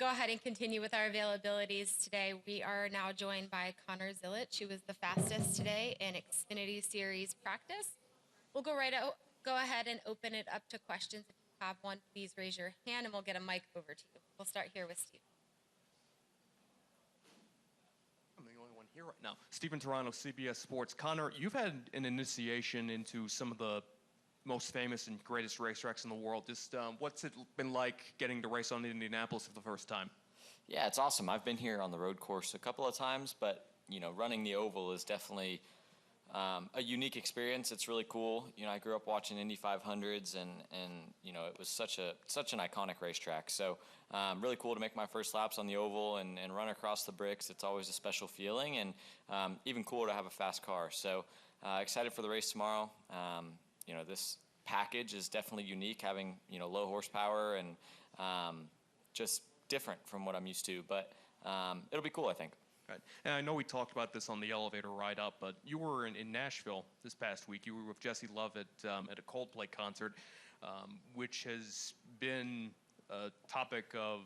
go ahead and continue with our availabilities today. We are now joined by Connor Zilisch, who was the fastest today in Xfinity Series practice. We'll go ahead and open it up to questions. If you have one, please raise your hand and we'll get a mic over to you. We'll start here with Steve. I'm the only one here right now. Stephen Toronto, CBS Sports. Connor, you've had an initiation into some of the most famous and greatest racetracks in the world. Just what's it been like getting to race on Indianapolis for the first time? Yeah, it's awesome. I've been here on the road course a couple of times, but running the oval is definitely a unique experience. It's really cool. I grew up watching Indy 500s, and it was such an iconic racetrack. So really cool to make my first laps on the oval and run across the bricks. It's always a special feeling, and even cooler to have a fast car. So excited for the race tomorrow. This package is definitely unique, having low horsepower and just different from what I'm used to. But it'll be cool, I think. Right. And I know we talked about this on the elevator ride up, but you were in Nashville this past week. You were with Jesse Love at a Coldplay concert, which has been a topic of,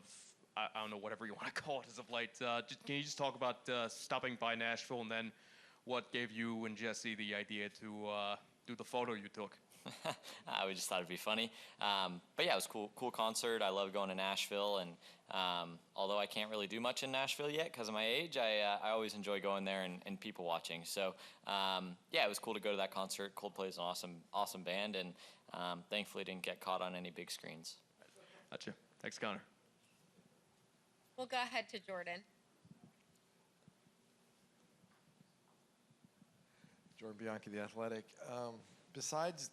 I don't know, whatever you want to call it as of late. Can you just talk about stopping by Nashville and then what gave you and Jesse the idea to do the photo you took? We just thought it'd be funny. But yeah, it was cool concert. I love going to Nashville, and although I can't really do much in Nashville yet because of my age, I always enjoy going there and people watching. So yeah, it was cool to go to that concert. Coldplay is an awesome band, and thankfully didn't get caught on any big screens. Gotcha. Thanks, Connor. We'll go ahead to Jordan. Jordan Bianchi, The Athletic. Besides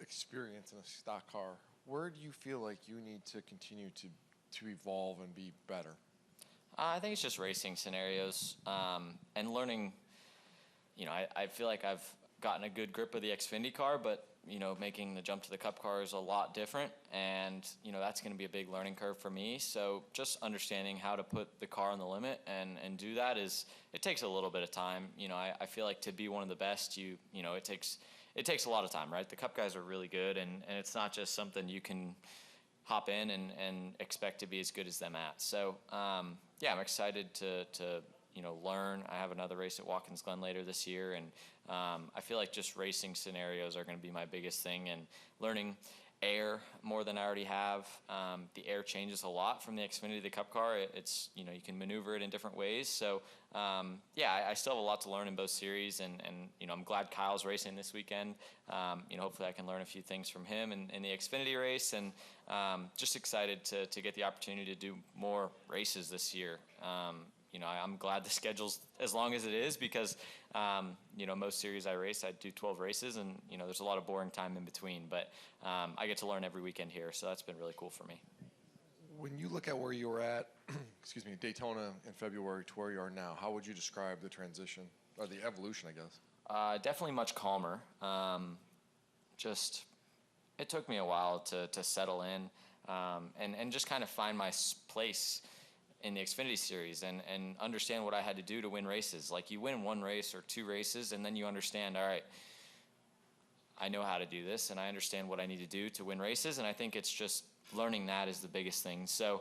experience in a stock car, where do you feel like you need to continue to evolve and be better? I think it's just racing scenarios and learning. I feel like I've gotten a good grip of the Xfinity car, but making the jump to the Cup car is a lot different, and that's going to be a big learning curve for me. So just understanding how to put the car on the limit and do that it takes a little bit of time. I feel like to be one of the best, it takes a lot of time, right? The Cup guys are really good, and it's not just something you can hop in and expect to be as good as them at. So yeah, I'm excited to learn. I have another race at Watkins Glen later this year, and I feel like just racing scenarios are going to be my biggest thing, and learning air more than I already have. The air changes a lot from the Xfinity to the Cup car. It's you can maneuver it in different ways. So yeah, I still have a lot to learn in both series, and I'm glad Kyle's racing this weekend. Hopefully I can learn a few things from him in the Xfinity race, and just excited to get the opportunity to do more races this year. I'm glad the schedule's as long as it is, because most series I race, I do 12 races, and there's a lot of boring time in between, but I get to learn every weekend here, so that's been really cool for me. When you look at where you were at, Daytona in February to where you are now, how would you describe the transition or the evolution, I guess? Definitely much calmer. It took me a while to settle in and just kind of find my place in the Xfinity Series and understand what I had to do to win races. Like, you win one race or two races, and then you understand, all right, I know how to do this, and I understand what I need to do to win races, and I think it's just learning that is the biggest thing. So,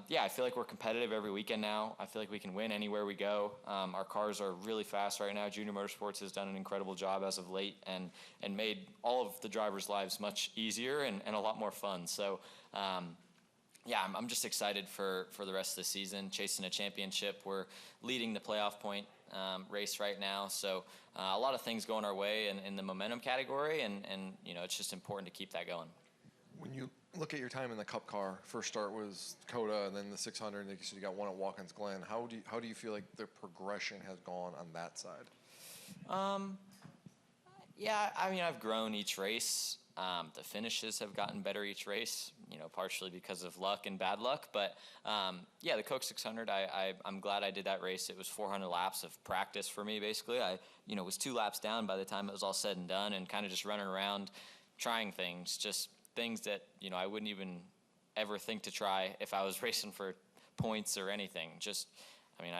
yeah, I feel like we're competitive every weekend now. I feel like we can win anywhere we go. Our cars are really fast right now. Junior Motorsports has done an incredible job as of late and made all of the drivers' lives much easier and a lot more fun. So, yeah, I'm just excited for the rest of the season, chasing a championship. We're leading the playoff point race right now. So a lot of things going our way in the momentum category, and it's just important to keep that going. When you look at your time in the Cup car, first start was Dakota, and then the 600, and you got one at Watkins Glen. How do you feel like the progression has gone on that side? Yeah, I've grown each race. The finishes have gotten better each race, partially because of luck and bad luck. But, yeah, the Coke 600, I'm glad I did that race. It was 400 laps of practice for me, basically. I was 2 laps down by the time it was all said and done, and kind of just running around trying things, just things that, I wouldn't even ever think to try if I was racing for points or anything. Just I mean,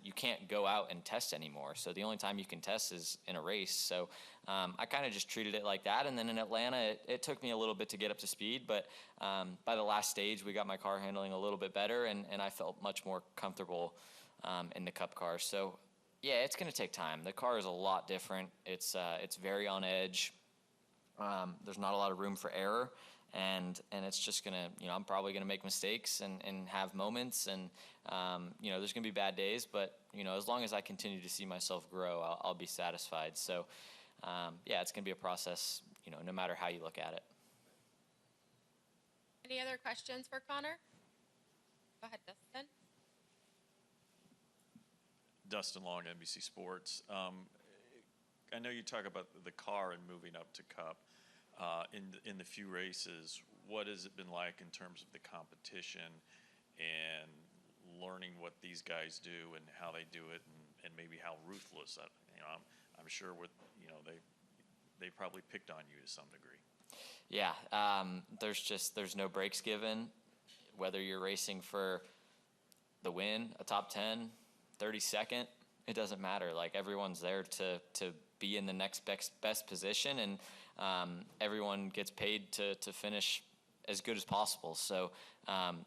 you can't go out and test anymore. So the only time you can test is in a race. So I kind of just treated it like that. And then in Atlanta, it took me a little bit to get up to speed. But by the last stage, we got my car handling a little bit better, and I felt much more comfortable in the Cup car. So, yeah, it's going to take time. The car is a lot different. It's very on edge. There's not a lot of room for error. And it's just going to, I'm probably going to make mistakes and have moments. And, there's going to be bad days. But, as long as I continue to see myself grow, I'll be satisfied. So, it's going to be a process, no matter how you look at it. Any other questions for Connor? Go ahead, Dustin. Dustin Long, NBC Sports. I know you talk about the car and moving up to Cup. In the few races, what has it been like in terms of the competition and learning what these guys do and how they do it, and maybe how ruthless? I'm sure they probably picked on you to some degree. Yeah, there's no breaks given, whether you're racing for the win, a top 10, 32nd, it doesn't matter. Like, everyone's there to be in the next best position, and everyone gets paid to finish as good as possible. So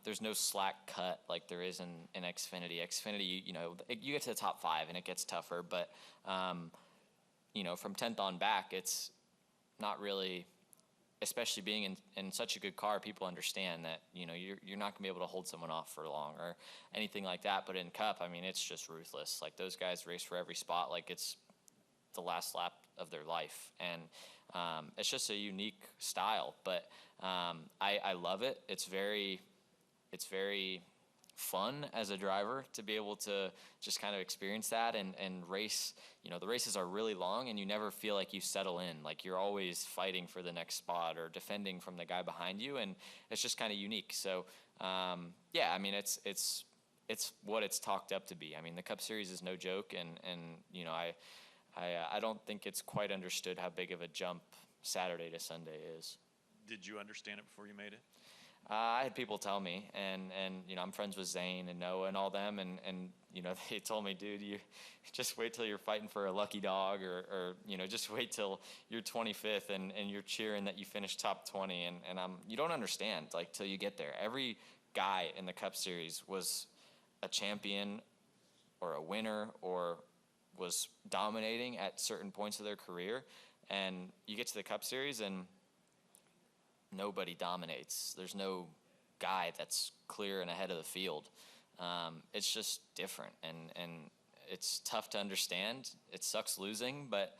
there's no slack cut like there is in Xfinity. Xfinity, you get to the top 5 and it gets tougher, but from 10th on back, it's not really, especially being in such a good car, people understand that, you're not gonna be able to hold someone off for long or anything like that. But in Cup, I mean, it's just ruthless. Like, those guys race for every spot like it's the last lap of their life. And it's just a unique style, but I love it. It's very fun as a driver to be able to just kind of experience that and race. The races are really long, and you never feel like you settle in. Like, you're always fighting for the next spot or defending from the guy behind you, and it's just kind of unique. So I mean, it's what it's talked up to be. I mean, the Cup Series is no joke, and I don't think it's quite understood how big of a jump Saturday to Sunday is. Did you understand it before you made it? I had people tell me, and I'm friends with Zane and Noah and all them, and they told me, dude, you just wait till you're fighting for a lucky dog, or just wait till you're 25th and you're cheering that you finish top 20, and you don't understand, like, till you get there. Every guy in the Cup Series was a champion or a winner or was dominating at certain points of their career, and you get to the Cup Series and nobody dominates. There's no guy that's clear and ahead of the field. It's just different, and it's tough to understand. It sucks losing, but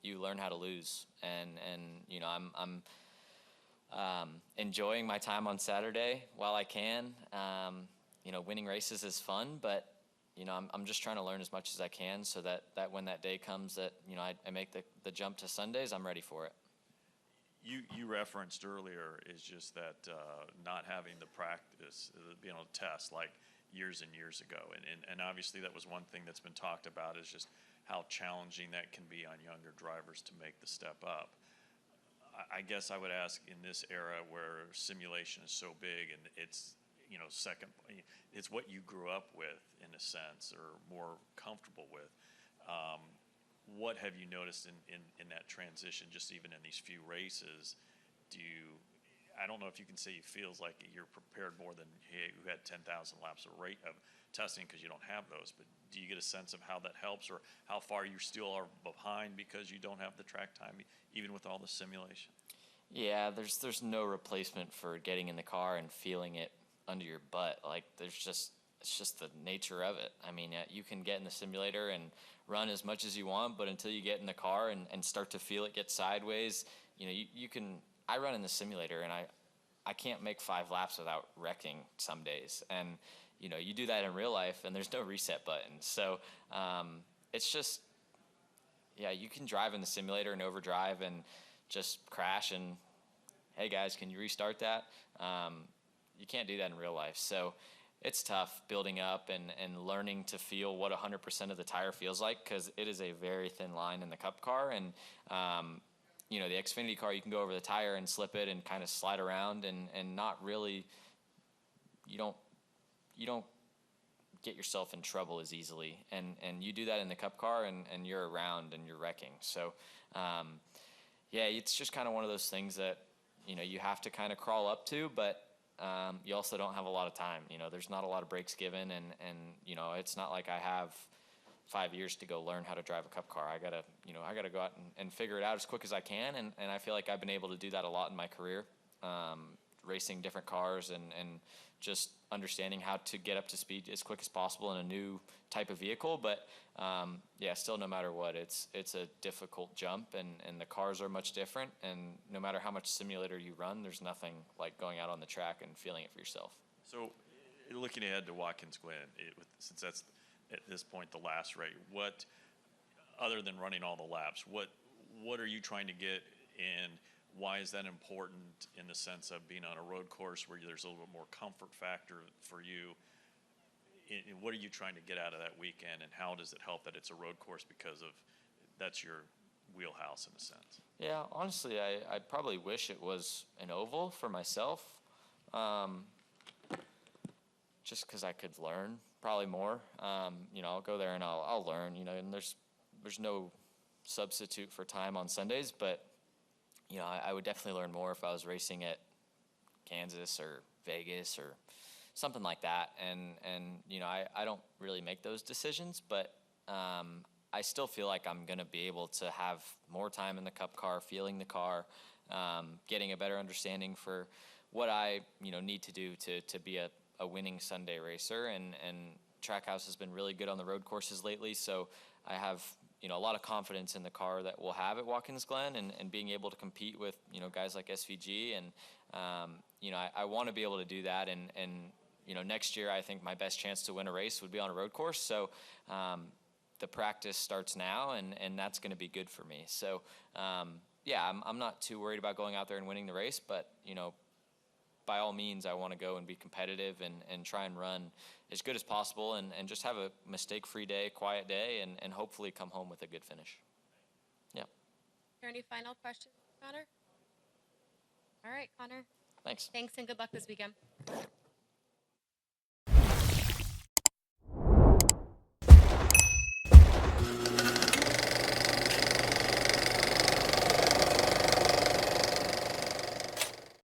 you learn how to lose. And I'm enjoying my time on Saturday while I can. Winning races is fun, but I'm just trying to learn as much as I can so that when that day comes that, I make the jump to Sundays, I'm ready for it. You referenced earlier is just that not having the practice, being able to test like years and years ago. And obviously that was one thing that's been talked about, is just how challenging that can be on younger drivers to make the step up. I guess I would ask, in this era where simulation is so big and it's, it's what you grew up with in a sense, or more comfortable with. What have you noticed in that transition, just even in these few races? I don't know if you can say it feels like you're prepared more than who had 10,000 laps of testing, because you don't have those, but do you get a sense of how that helps, or how far you still are behind because you don't have the track time, even with all the simulation? Yeah, there's no replacement for getting in the car and feeling it under your butt. Like, it's just the nature of it. I mean, you can get in the simulator and run as much as you want, but until you get in the car and start to feel it get sideways, you can. I run in the simulator, and I can't make 5 laps without wrecking some days. And you do that in real life, and there's no reset button. So it's just, you can drive in the simulator and overdrive and just crash and, hey guys, can you restart that? You can't do that in real life. So it's tough building up and learning to feel what 100% of the tire feels like, because it is a very thin line in the Cup car. And, the Xfinity car, you can go over the tire and slip it and kind of slide around and not really, you don't get yourself in trouble as easily. And you do that in the Cup car, and you're around and you're wrecking. So, yeah, it's just kind of one of those things that, you have to kind of crawl up to, but you also don't have a lot of time. There's not a lot of breaks given, and it's not like I have 5 years to go learn how to drive a Cup car. I gotta go out and figure it out as quick as I can, and I feel like I've been able to do that a lot in my career, racing different cars and just understanding how to get up to speed as quick as possible in a new type of vehicle. But yeah, still, no matter what, it's a difficult jump, and the cars are much different, and no matter how much simulator you run, there's nothing like going out on the track and feeling it for yourself. So, looking ahead to Watkins Glen, since that's at this point the last race, what, other than running all the laps, what are you trying to get, and why is that important in the sense of being on a road course where there's a little bit more comfort factor for you? And what are you trying to get out of that weekend, and how does it help that it's a road course because of that's your wheelhouse in a sense? Yeah, honestly, I probably wish it was an oval for myself, just because I could learn probably more. I'll go there and I'll learn. And there's no substitute for time on Sundays, but I would definitely learn more if I was racing at Kansas or Vegas or something like that. And I don't really make those decisions, but I still feel like I'm going to be able to have more time in the Cup car, feeling the car, getting a better understanding for what I need to do to be a winning Sunday racer. And Trackhouse has been really good on the road courses lately, so I have a lot of confidence in the car that we'll have at Watkins Glen, and being able to compete with guys like SVG, and I want to be able to do that, and next year I think my best chance to win a race would be on a road course. So the practice starts now, and that's going to be good for me. So yeah, I'm not too worried about going out there and winning the race, but by all means, I want to go and be competitive and try and run as good as possible, and just have a mistake-free day, quiet day, and hopefully come home with a good finish. Yeah. Are there any final questions, Connor? All right, Connor. Thanks. Thanks, and good luck this weekend.